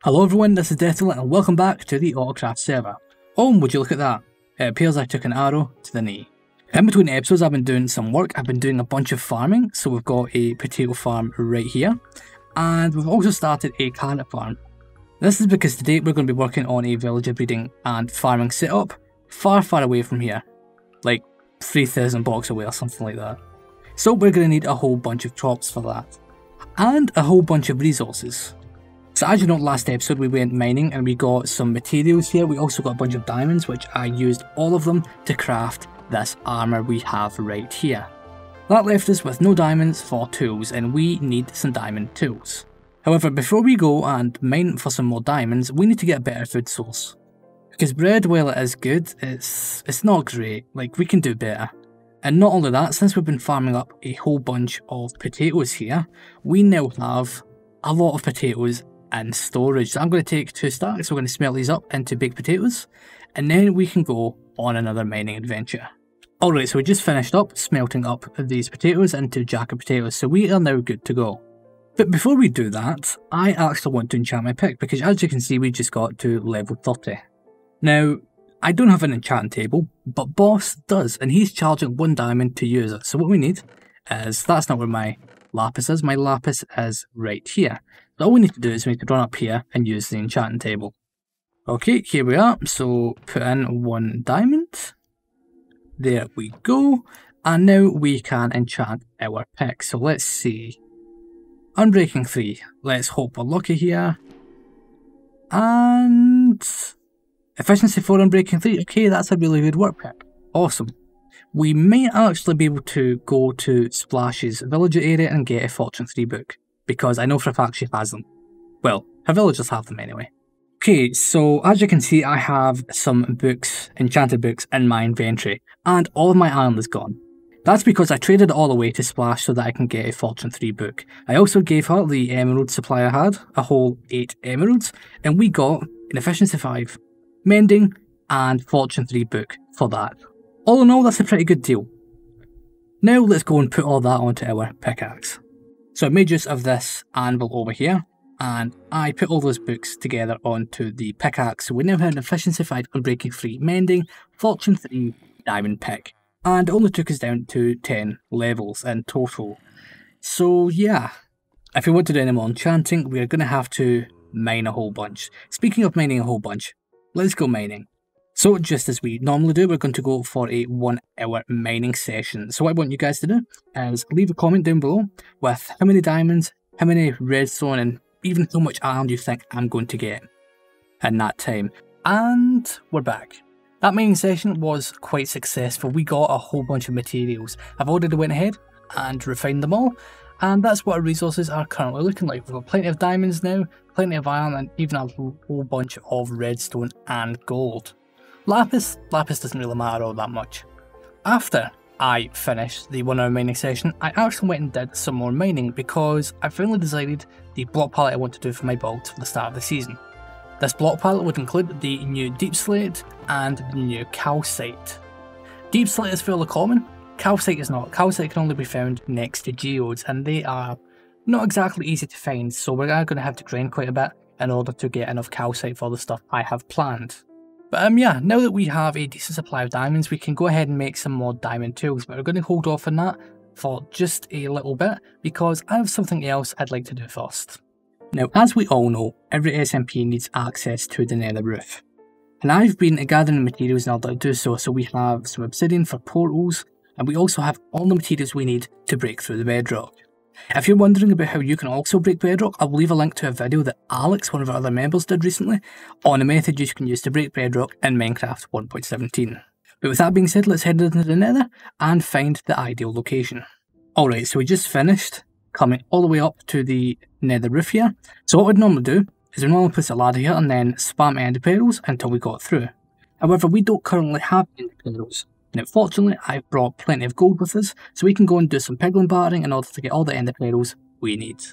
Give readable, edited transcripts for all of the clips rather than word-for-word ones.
Hello everyone, this is Deathlet and welcome back to the AutoCraft server. Oh, would you look at that? It appears I took an arrow to the knee. In between episodes I've been doing some work, I've been doing a bunch of farming, so we've got a potato farm right here, and we've also started a carrot farm. This is because today we're going to be working on a villager breeding and farming setup far away from here, like 3,000 blocks away or something like that. So we're going to need a whole bunch of crops for that, and a whole bunch of resources. So as you know, last episode we went mining and we got some materials here. We also got a bunch of diamonds, which I used all of them to craft this armour we have right here. That left us with no diamonds for tools, and we need some diamond tools. However, before we go and mine for some more diamonds, we need to get a better food source. Because bread, while it is good, it's not great. Like, we can do better. And not only that, since we've been farming up a whole bunch of potatoes here, we now have a lot of potatoes in storage. So I'm going to take 2 stacks, we're going to smelt these up into baked potatoes, and then we can go on another mining adventure. Alright, so we just finished up smelting up these potatoes into jacket potatoes, so we are now good to go. But before we do that, I actually want to enchant my pick, because as you can see we just got to level 30. Now, I don't have an enchanting table, but Boss does, and he's charging 1 diamond to use it. So what we need is, that's not where my lapis is, my lapis is right here. So all we need to do is we need to run up here and use the enchanting table. Okay, here we are, so put in 1 diamond. There we go, and now we can enchant our pick. So let's see. Unbreaking 3, let's hope we're lucky here. And efficiency 4 Unbreaking 3, okay, that's a really good work pick. Awesome. We may actually be able to go to Splash's villager area and get a Fortune 3 book, because I know for a fact she has them. Well, her villagers have them anyway. Okay, so as you can see I have some books, enchanted books in my inventory, and all of my iron is gone. That's because I traded it all away to Splash so that I can get a Fortune 3 book. I also gave her the emerald supply I had, a whole 8 emeralds, and we got an efficiency 5, mending, and Fortune 3 book for that. All in all, that's a pretty good deal. Now let's go and put all that onto our pickaxe. So I made use of this anvil over here, and I put all those books together onto the pickaxe. So we now have an efficiency 5 Unbreaking 3 mending, Fortune 3 diamond pick, and it only took us down to 10 levels in total. So yeah, if we want to do any more enchanting, we're going to have to mine a whole bunch. Speaking of mining a whole bunch, let's go mining. So just as we normally do, we're going to go for a 1-hour mining session. So what I want you guys to do is leave a comment down below with how many diamonds, how many redstone, and even how much iron you think I'm going to get in that time. And we're back. That mining session was quite successful. We got a whole bunch of materials. I've already went ahead and refined them all, and that's what our resources are currently looking like. We've got plenty of diamonds now, plenty of iron, and even a whole bunch of redstone and gold. Lapis doesn't really matter all that much. After I finished the 1-hour mining session, I actually went and did some more mining because I finally decided the block palette I want to do for my builds for the start of the season. This block palette would include the new deep slate and the new calcite. Deep slate is fairly common, calcite is not. Calcite can only be found next to geodes, and they are not exactly easy to find, so we're going to have to grind quite a bit in order to get enough calcite for the stuff I have planned. But yeah, now that we have a decent supply of diamonds, we can go ahead and make some more diamond tools, but we're going to hold off on that for just a little bit because I have something else I'd like to do first. Now, as we all know, every SMP needs access to the nether roof, and I've been gathering materials in order to do so. So we have some obsidian for portals, and we also have all the materials we need to break through the bedrock. If you're wondering about how you can also break bedrock, I'll leave a link to a video that Alex, one of our other members, did recently on a method you can use to break bedrock in Minecraft 1.17. But with that being said, let's head into the nether and find the ideal location. Alright, so we just finished coming all the way up to the nether roof here. So what we'd normally do is we normally place a ladder here and then spam ender pearls until we got through. However, we don't currently have ender pearls. Now fortunately, I've brought plenty of gold with us, so we can go and do some piglin bartering in order to get all the ender pearls we need.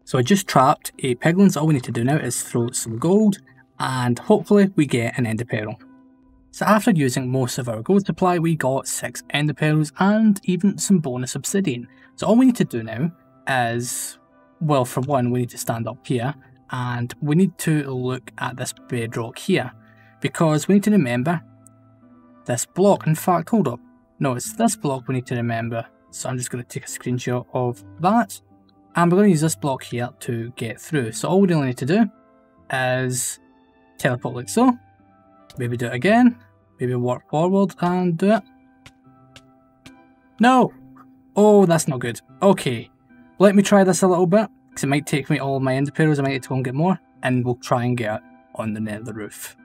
So I just trapped a piglin, so all we need to do now is throw some gold, and hopefully we get an ender pearl. So after using most of our gold supply, we got 6 ender pearls and even some bonus obsidian. So all we need to do now is, well, for one, we need to stand up here and we need to look at this bedrock here, because we need to remember this block. In fact, hold up. No, it's this block we need to remember. So I'm just going to take a screenshot of that. And we're going to use this block here to get through. So all we really need to do is teleport like so. Maybe do it again. Maybe walk forward and do it. No! Oh, that's not good. Okay. Let me try this a little bit, because it might take me all of my ender pearls. I might need to go and get more. And we'll try and get it on the nether roof.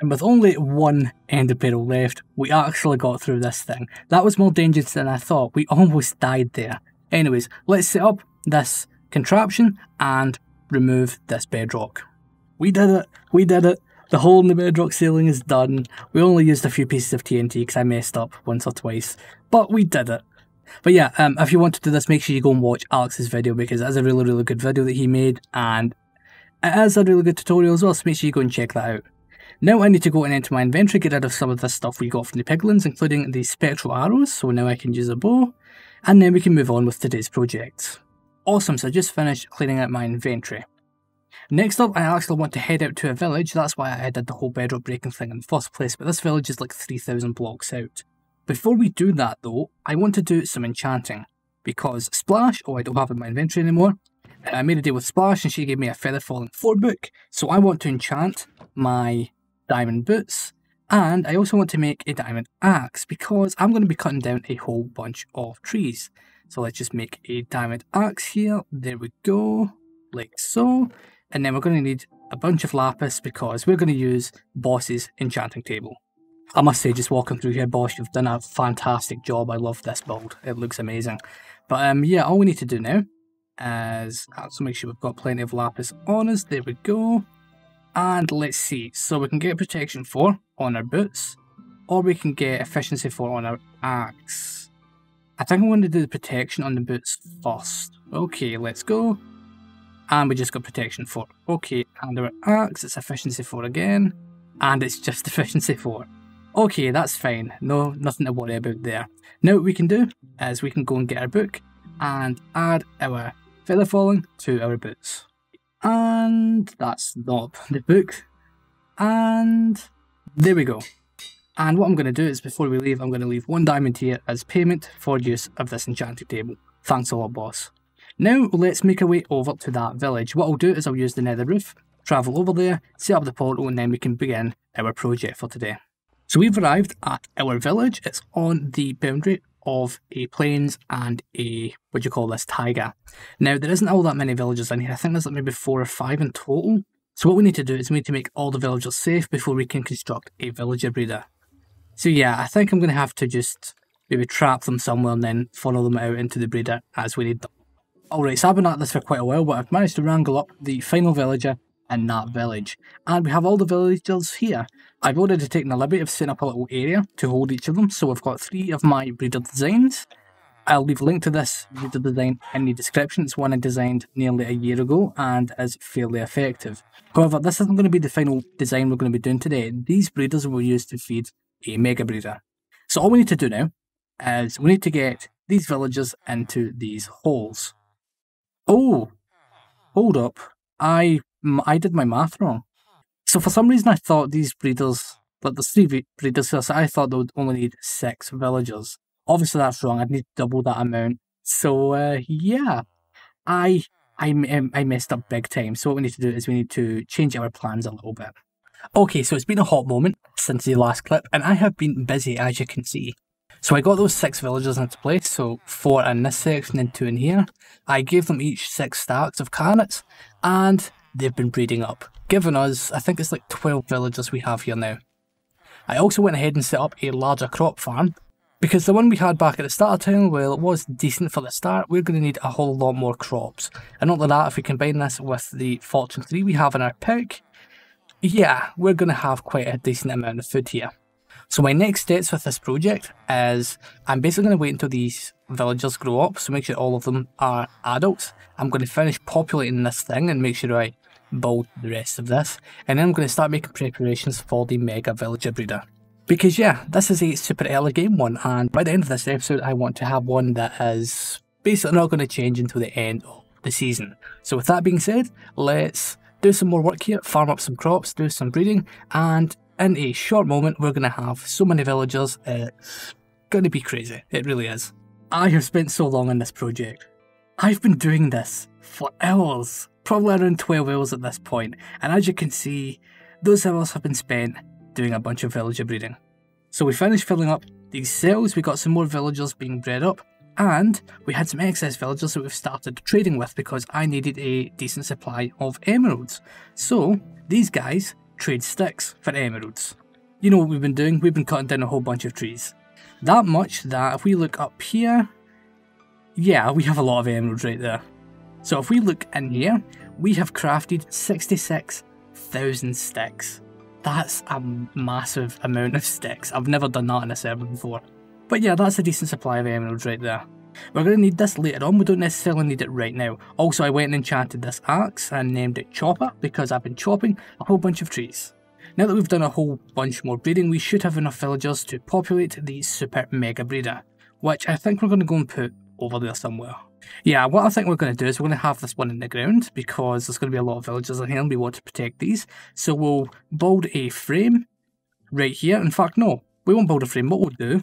And with only one ender pearl left, we actually got through this thing. That was more dangerous than I thought. We almost died there. Anyways, let's set up this contraption and remove this bedrock. We did it! We did it! The hole in the bedrock ceiling is done. We only used a few pieces of TNT because I messed up once or twice. But we did it. But yeah, if you want to do this, make sure you go and watch Alex's video, because it is a really good video that he made. And it is a really good tutorial as well, so make sure you go and check that out. Now I need to go and into my inventory, get rid of some of this stuff we got from the piglins, including the spectral arrows, so now I can use a bow, and then we can move on with today's project. Awesome, so I just finished cleaning out my inventory. Next up, I actually want to head out to a village. That's why I did the whole bedrock breaking thing in the first place, but this village is like 3,000 blocks out. Before we do that though, I want to do some enchanting, because Splash, I don't have it in my inventory anymore, I made a deal with Splash and she gave me a Feather Falling 4 book, so I want to enchant my diamond boots, and I also want to make a diamond axe, because I'm going to be cutting down a whole bunch of trees. So let's just make a diamond axe here, there we go, like so, and then we're going to need a bunch of lapis, because we're going to use Boss's enchanting table. I must say, just walking through here, Boss, you've done a fantastic job. I love this build, it looks amazing. But yeah, all we need to do now is also make sure we've got plenty of lapis on us, there we go. And let's see, so we can get protection 4 on our boots, or we can get efficiency 4 on our axe. I think I'm going to do the protection on the boots first. Okay, let's go. And we just got protection 4. Okay, and our axe, it's efficiency 4 again, and it's just efficiency 4. Okay, that's fine, no, nothing to worry about there. Now what we can do is we can go and get our book and add our feather falling to our boots. And that's not the book. And there we go. And what I'm going to do is, before we leave, I'm going to leave 1 diamond here as payment for use of this enchanting table. Thanks a lot, boss. Now let's make our way over to that village. What I'll do is I'll use the nether roof, travel over there, set up the portal, and then we can begin our project for today. So we've arrived at our village. It's on the boundary of a plains and a, what do you call this, taiga. Now there isn't all that many villages in here. I think there's like maybe 4 or 5 in total. So what we need to do is we need to make all the villagers safe before we can construct a villager breeder. So yeah, I think I'm going to have to just maybe trap them somewhere and then funnel them out into the breeder as we need them. Alright, so I've been at this for quite a while, but I've managed to wrangle up the final villager in that village. And we have all the villagers here. I've already taken the liberty of setting up a little area to hold each of them, so I've got 3 of my breeder designs. I'll leave a link to this breeder design in the description. It's one I designed nearly a year ago and is fairly effective. However, this isn't going to be the final design we're going to be doing today. These breeders will use to feed a mega breeder. So all we need to do now is we need to get these villagers into these holes. Oh, hold up. I did my math wrong. So for some reason I thought these breeders, like there's 3 breeders here, so I thought they would only need 6 villagers. Obviously that's wrong, I'd need double that amount. So yeah, I messed up big time. So what we need to do is we need to change our plans a little bit. Okay, so it's been a hot moment since the last clip, and I have been busy, as you can see. So I got those 6 villagers into place, so 4 in this section and 2 in here. I gave them each 6 stacks of carrots, and they've been breeding up, giving us, I think it's like 12 villagers we have here now. I also went ahead and set up a larger crop farm, because the one we had back at the start of town, well, it was decent for the start. We're going to need a whole lot more crops. And not only that, if we combine this with the Fortune 3 we have in our pick, yeah, we're going to have quite a decent amount of food here. So my next steps with this project is I'm basically going to wait until these villagers grow up, so make sure all of them are adults. I'm going to finish populating this thing and make sure I build the rest of this, and then I'm going to start making preparations for the mega villager breeder. Because yeah, this is a super early game one, and by the end of this episode I want to have one that is basically not going to change until the end of the season. So with that being said, let's do some more work here, farm up some crops, do some breeding, and in a short moment we're going to have so many villagers, it's going to be crazy. It really is. I have spent so long on this project. I've been doing this for hours, probably around 12 hours at this point, and as you can see, those hours have been spent doing a bunch of villager breeding. So we finished filling up these cells, we got some more villagers being bred up, and we had some excess villagers that we've started trading with because I needed a decent supply of emeralds. So these guys trade sticks for emeralds. You know what we've been doing? We've been cutting down a whole bunch of trees. That much that if we look up here, yeah, we have a lot of emeralds right there. So if we look in here, we have crafted 66,000 sticks. That's a massive amount of sticks. I've never done that in a server before. But yeah, that's a decent supply of emeralds right there. We're going to need this later on, we don't necessarily need it right now. Also, I went and enchanted this axe and named it Chopper because I've been chopping a whole bunch of trees. Now that we've done a whole bunch more breeding, we should have enough villagers to populate the super mega breeder, which I think we're going to go and put over there somewhere. Yeah, what I think we're going to do is we're going to have this one in the ground because there's going to be a lot of villagers in here and we want to protect these. So we'll build a frame right here. In fact, no, we won't build a frame. What we'll do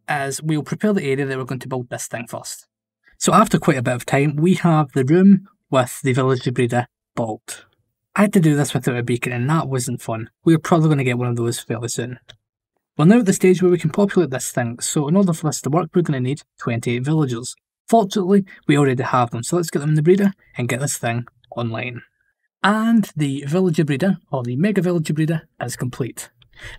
is we'll prepare the area that we're going to build this thing first. So after quite a bit of time, we have the room with the villager breeder built. I had to do this without a beacon and that wasn't fun. We're probably going to get one of those fairly soon. We're now at the stage where we can populate this thing, so in order for this to work we're going to need 28 villagers. Fortunately, we already have them, so let's get them in the breeder and get this thing online. And the villager breeder, or the mega villager breeder, is complete.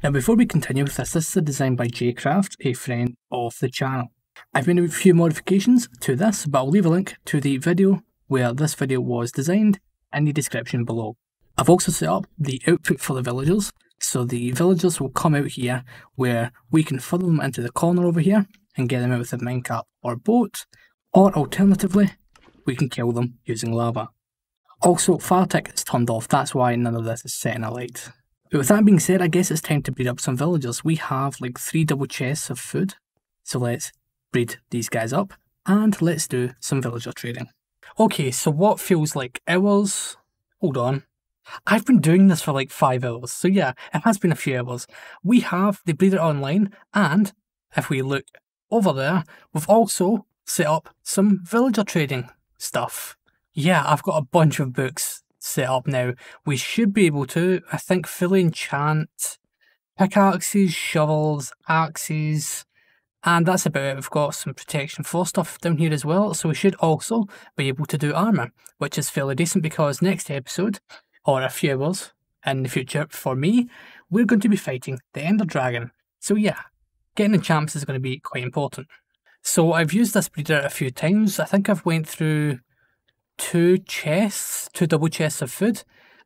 Now before we continue with this is a design by AutoCraft, a friend of the channel. I've made a few modifications to this, but I'll leave a link to the video where this video was designed in the description below. I've also set up the output for the villagers, so the villagers will come out here where we can funnel them into the corner over here and get them out with a minecart or boat, or alternatively, we can kill them using lava. Also, fire tick is turned off, that's why none of this is set in a light. But with that being said, I guess it's time to breed up some villagers. We have like 3 double chests of food, so let's breed these guys up and let's do some villager trading. Okay, so what feels like hours? Hold on. I've been doing this for like 5 hours, so yeah, it has been a few hours. We have the breeder online, and if we look over there, we've also set up some villager trading stuff. Yeah, I've got a bunch of books set up now. We should be able to, I think, fully enchant pickaxes, shovels, axes, and that's about it. We've got some protection 4 stuff down here as well, so we should also be able to do armour, which is fairly decent because next episode, or a few hours in the future for me, we're going to be fighting the Ender Dragon. So yeah, getting enchantments is going to be quite important. So I've used this breeder a few times. I think I've went through 2 double chests of food,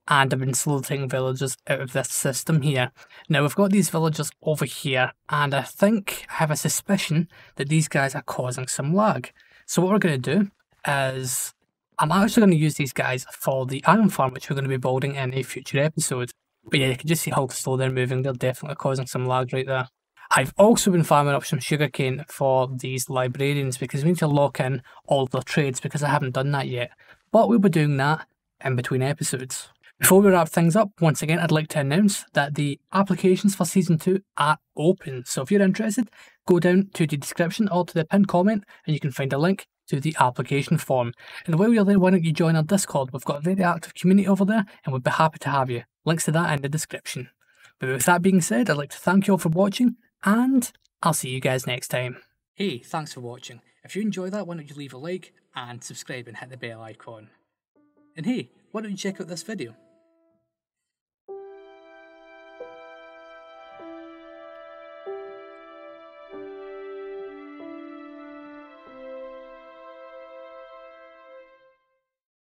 and I've been soliciting villagers out of this system here. Now we've got these villagers over here, and I think I have a suspicion that these guys are causing some lag. So what we're going to do is I'm actually going to use these guys for the iron farm, which we're going to be building in a future episode. But yeah, you can just see how slow they're moving. They're definitely causing some lag right there. I've also been farming up some sugarcane for these librarians because we need to lock in all their trades because I haven't done that yet. But we'll be doing that in between episodes. Before we wrap things up, once again, I'd like to announce that the applications for Season 2 are open. So if you're interested, go down to the description or to the pinned comment and you can find a link to the application form. And while you're there, why don't you join our Discord? We've got a very active community over there and we'd be happy to have you. Links to that in the description. But with that being said, I'd like to thank you all for watching and I'll see you guys next time. Hey, thanks for watching. If you enjoyed that, why don't you leave a like and subscribe and hit the bell icon. And hey, why don't you check out this video?